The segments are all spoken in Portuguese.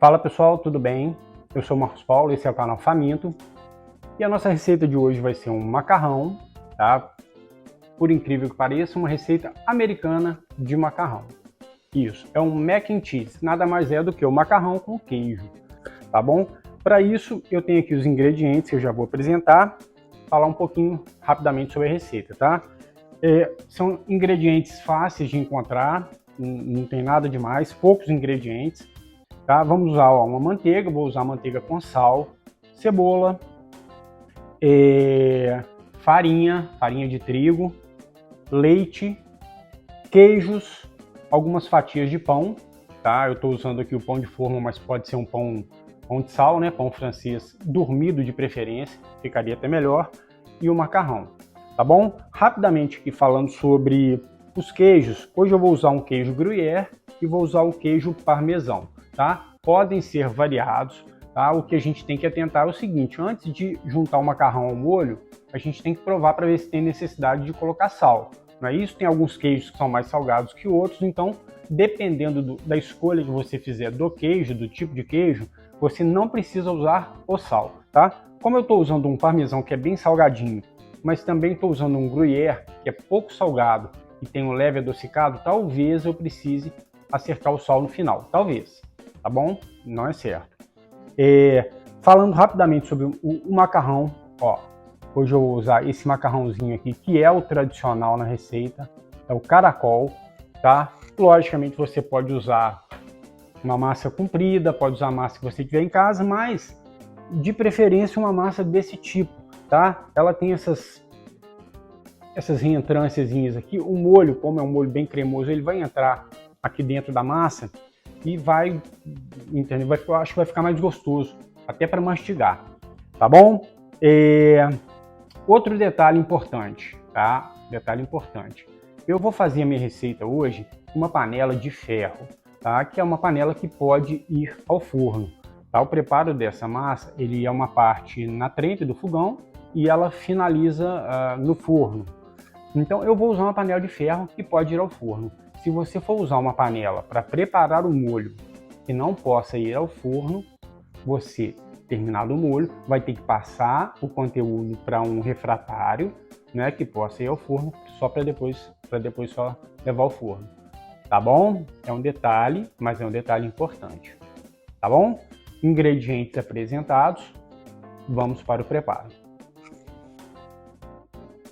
Fala pessoal, tudo bem? Eu sou o Marcos Paulo, esse é o canal Faminto e a nossa receita de hoje vai ser um macarrão, tá? Por incrível que pareça, uma receita americana de macarrão. Isso, é um mac and cheese, nada mais é do que o macarrão com queijo, tá bom? Para isso eu tenho aqui os ingredientes que eu já vou apresentar, falar um pouquinho rapidamente sobre a receita, tá? São ingredientes fáceis de encontrar, não tem nada demais, poucos ingredientes. Tá? Vamos usar uma manteiga, vou usar manteiga com sal, cebola, farinha de trigo, leite, queijos, algumas fatias de pão. Tá? Eu estou usando aqui o pão de forma, mas pode ser um pão de sal, né? Pão francês dormido de preferência, ficaria até melhor. E o macarrão, tá bom? Rapidamente aqui falando sobre os queijos, hoje eu vou usar um queijo gruyère e vou usar o queijo parmesão. Tá? Podem ser variados, tá? O que a gente tem que atentar é o seguinte: antes de juntar o macarrão ao molho, a gente tem que provar para ver se tem necessidade de colocar sal. Não é isso? Tem alguns queijos que são mais salgados que outros, então, dependendo da escolha que você fizer do queijo, do tipo de queijo, você não precisa usar o sal, tá? Como eu estou usando um parmesão que é bem salgadinho, mas também estou usando um gruyère que é pouco salgado e tem um leve adocicado, talvez eu precise acertar o sal no final, talvez. Tá bom? Não é certo. Falando rapidamente sobre o macarrão, ó, hoje eu vou usar esse macarrãozinho aqui, que é o tradicional na receita, é o caracol, tá? Logicamente você pode usar uma massa comprida, pode usar a massa que você tiver em casa, mas de preferência uma massa desse tipo, tá? Ela tem essas reentrânciazinhas aqui, o molho, como é um molho bem cremoso, ele vai entrar aqui dentro da massa e vai, entendeu? Eu acho que vai ficar mais gostoso, até para mastigar, tá bom? Outro detalhe importante, tá? Detalhe importante. Eu vou fazer a minha receita hoje com uma panela de ferro, tá? Que é uma panela que pode ir ao forno, tá? O preparo dessa massa, ele é uma parte na frente do fogão e ela finaliza no forno. Então eu vou usar uma panela de ferro que pode ir ao forno. Se você for usar uma panela para preparar o molho que não possa ir ao forno, você, terminado o molho, vai ter que passar o conteúdo para um refratário, né, que possa ir ao forno, só para depois só levar ao forno. Tá bom? É um detalhe, mas é um detalhe importante. Tá bom? Ingredientes apresentados, vamos para o preparo.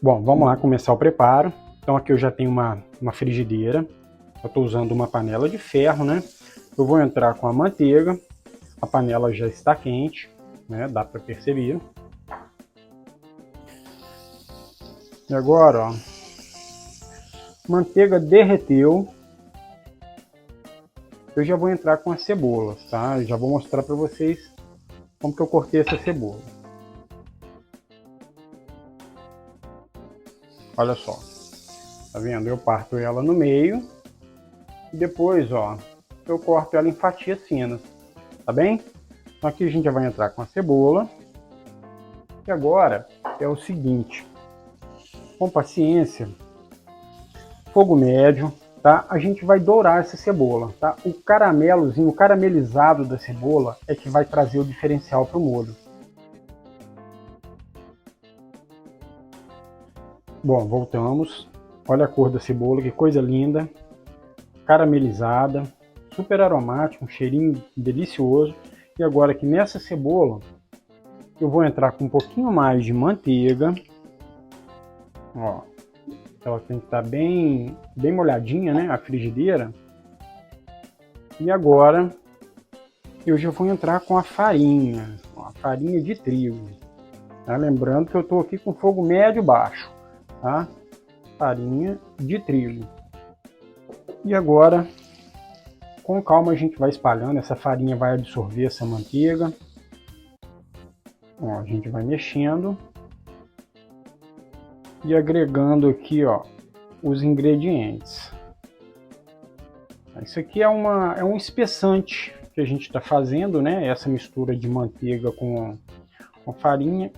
Bom, vamos lá começar o preparo. Então aqui eu já tenho uma frigideira. Eu estou usando uma panela de ferro, né? Eu vou entrar com a manteiga. A panela já está quente, né? Dá para perceber. E agora, ó, manteiga derreteu. Eu já vou entrar com as cebolas, tá? Eu já vou mostrar para vocês como que eu cortei essa cebola. Olha só, tá vendo? Eu parto ela no meio e depois, ó, eu corto ela em fatias finas, tá bem? Então aqui a gente já vai entrar com a cebola. E agora é o seguinte, com paciência, fogo médio, tá? A gente vai dourar essa cebola, tá? O caramelozinho, o caramelizado da cebola é que vai trazer o diferencial para o molho. Bom, voltamos. Olha a cor da cebola, que coisa linda. Caramelizada, super aromático, um cheirinho delicioso. E agora aqui nessa cebola, eu vou entrar com um pouquinho mais de manteiga. Ó, ela tem que estar bem molhadinha, né, a frigideira. E agora eu já vou entrar com a farinha, ó, a farinha de trigo. Tá? Lembrando que eu estou aqui com fogo médio baixo, tá? Farinha de trigo. E agora, com calma, a gente vai espalhando. Essa farinha vai absorver essa manteiga. Ó, a gente vai mexendo e agregando aqui, ó, os ingredientes. Isso aqui é um espessante que a gente está fazendo, né? Essa mistura de manteiga com farinha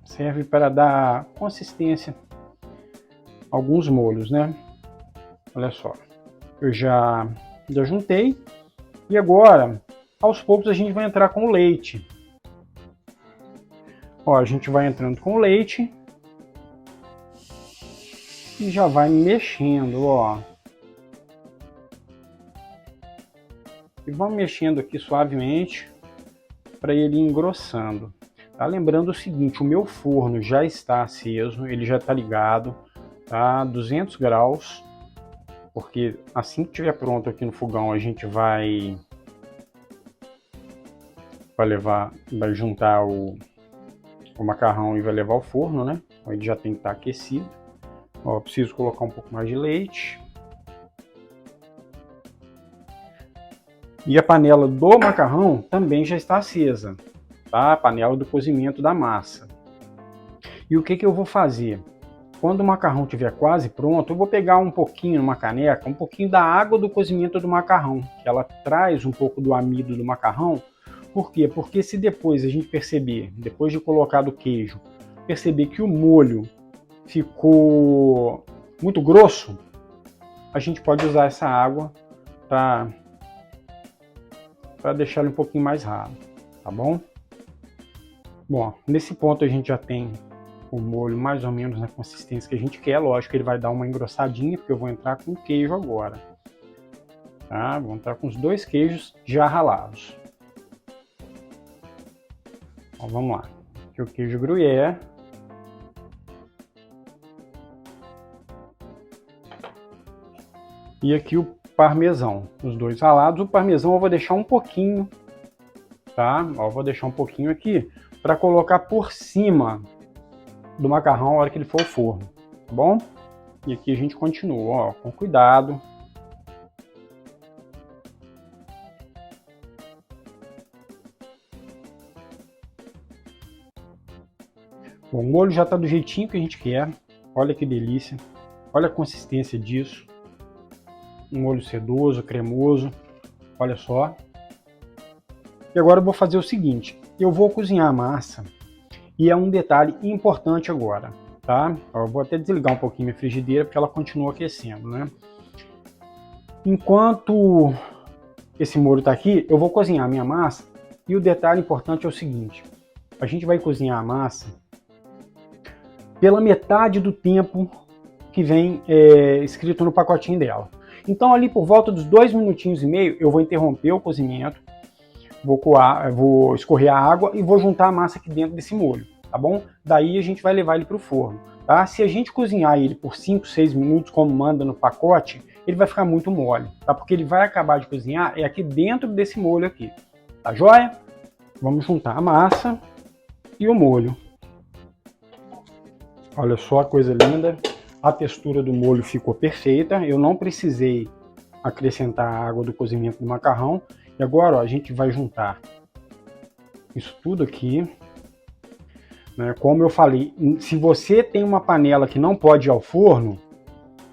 serve para dar consistência a alguns molhos, né? Olha só, eu já juntei e agora Aos poucos a gente vai entrar com o leite. Ó, a gente vai entrando com o leite e já vai mexendo, ó. E vamos mexendo aqui suavemente para ele ir engrossando. Tá? Lembrando o seguinte, o meu forno já está aceso, ele já está ligado, tá? 200 graus, porque assim que estiver pronto aqui no fogão a gente vai juntar o macarrão e vai levar ao forno, né? Ele já tem que estar aquecido. Ó, preciso colocar um pouco mais de leite. E a panela do macarrão também já está acesa, tá? A panela do cozimento da massa. E o que eu vou fazer? Quando o macarrão estiver quase pronto, eu vou pegar um pouquinho numa caneca, um pouquinho da água do cozimento do macarrão, que ela traz um pouco do amido do macarrão. Por quê? Porque se depois a gente perceber, depois de colocar o queijo, perceber que o molho ficou muito grosso, a gente pode usar essa água para deixar ele um pouquinho mais ralo, tá bom? Bom, nesse ponto a gente já tem o molho mais ou menos na consistência que a gente quer. Lógico que ele vai dar uma engrossadinha, porque eu vou entrar com o queijo agora. Tá? Vou entrar com os 2 queijos já ralados. Então, vamos lá. Aqui o queijo gruyère. E aqui o parmesão, os 2 ralados. O parmesão eu vou deixar um pouquinho, tá? Ó, vou deixar um pouquinho aqui para colocar por cima do macarrão na hora que ele for ao forno, tá bom? E aqui a gente continua, ó, com cuidado. Bom, o molho já está do jeitinho que a gente quer. Olha que delícia. Olha a consistência disso. Um molho sedoso, cremoso. Olha só. E agora eu vou fazer o seguinte. Eu vou cozinhar a massa. E é um detalhe importante agora, tá? Eu vou até desligar um pouquinho minha frigideira porque ela continua aquecendo, né? Enquanto esse molho está aqui, eu vou cozinhar a minha massa. E o detalhe importante é o seguinte. A gente vai cozinhar a massa pela metade do tempo que vem escrito no pacotinho dela. Então ali por volta dos 2 minutinhos e meio eu vou interromper o cozimento, vou escorrer a água e vou juntar a massa aqui dentro desse molho, tá bom? Daí a gente vai levar ele para o forno, tá? Se a gente cozinhar ele por 5, 6 minutos, como manda no pacote, ele vai ficar muito mole, tá? Porque ele vai acabar de cozinhar aqui dentro desse molho aqui, tá joia? Vamos juntar a massa e o molho. Olha só a coisa linda, a textura do molho ficou perfeita, eu não precisei acrescentar a água do cozimento do macarrão. E agora ó, a gente vai juntar isso tudo aqui, né? Como eu falei, se você tem uma panela que não pode ir ao forno,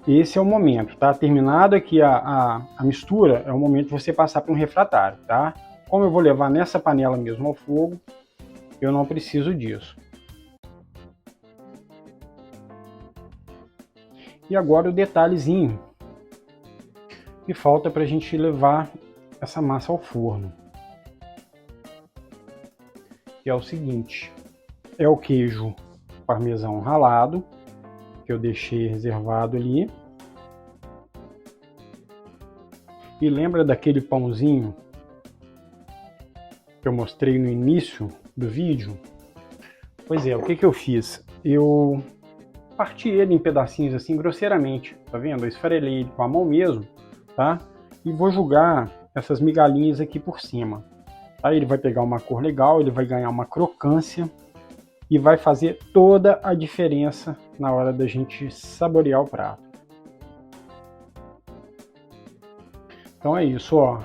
esse é o momento, tá? Terminado aqui a mistura, é o momento de você passar para um refratário, tá? Como eu vou levar nessa panela mesmo ao fogo, eu não preciso disso. E agora o detalhezinho que falta para a gente levar essa massa ao forno. Que é o seguinte, é o queijo parmesão ralado, que eu deixei reservado ali. E lembra daquele pãozinho que eu mostrei no início do vídeo? Pois é, o que eu fiz? Eu parti ele em pedacinhos assim grosseiramente, tá vendo? Eu esfarelei ele com a mão mesmo, tá? E vou jogar essas migalhinhas aqui por cima. Aí ele vai pegar uma cor legal, ele vai ganhar uma crocância e vai fazer toda a diferença na hora da gente saborear o prato. Então é isso, ó.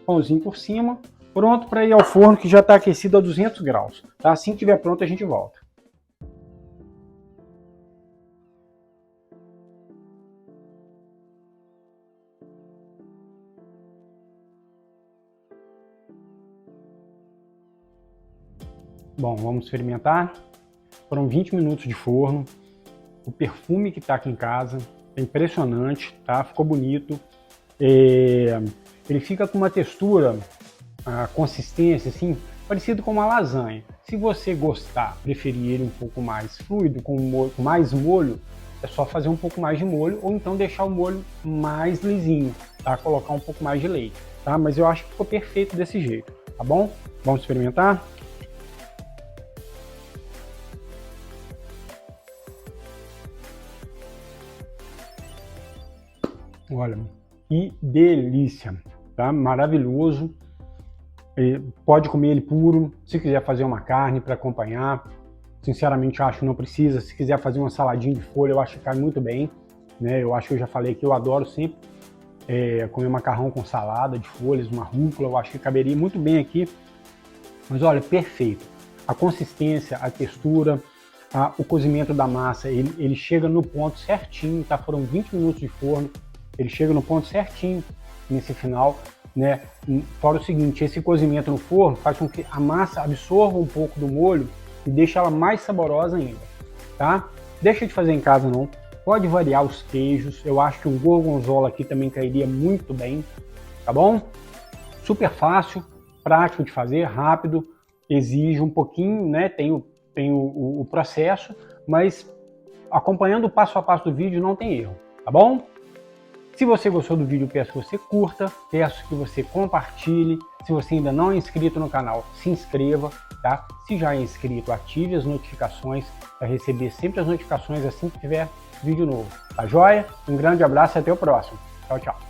Pãozinho por cima, pronto para ir ao forno que já está aquecido a 200 graus. Tá? Assim que estiver pronto a gente volta. Bom, vamos experimentar. Foram 20 minutos de forno. O perfume que está aqui em casa é impressionante, tá? Ficou bonito. Ele fica com uma textura a consistência, assim, parecido com uma lasanha. Se você gostar, preferir ele um pouco mais fluido, com mais molho, é só fazer um pouco mais de molho ou então deixar o molho mais lisinho, tá? Colocar um pouco mais de leite, tá? Mas eu acho que ficou perfeito desse jeito, tá bom? Vamos experimentar? Olha, que delícia, tá? Maravilhoso. Pode comer ele puro, se quiser fazer uma carne para acompanhar. Sinceramente, eu acho que não precisa. Se quiser fazer uma saladinha de folha, eu acho que cai muito bem, né? Eu acho que eu já falei que eu adoro sempre comer macarrão com salada de folhas, uma rúcula, eu acho que caberia muito bem aqui. Mas olha, perfeito. A consistência, a textura, o cozimento da massa, ele chega no ponto certinho, tá? Foram 20 minutos de forno, ele chega no ponto certinho nesse final, né? Fora o seguinte, esse cozimento no forno faz com que a massa absorva um pouco do molho e deixa ela mais saborosa ainda, tá? Deixa de fazer em casa não, pode variar os queijos, eu acho que um gorgonzola aqui também cairia muito bem, tá bom? Super fácil, prático de fazer, rápido, exige um pouquinho, né? Tem o processo, mas acompanhando o passo a passo do vídeo não tem erro, tá bom? Se você gostou do vídeo, peço que você curta, peço que você compartilhe. Se você ainda não é inscrito no canal, se inscreva, tá? Se já é inscrito, ative as notificações para receber sempre as notificações assim que tiver vídeo novo. Tá joia? Um grande abraço e até o próximo. Tchau, tchau.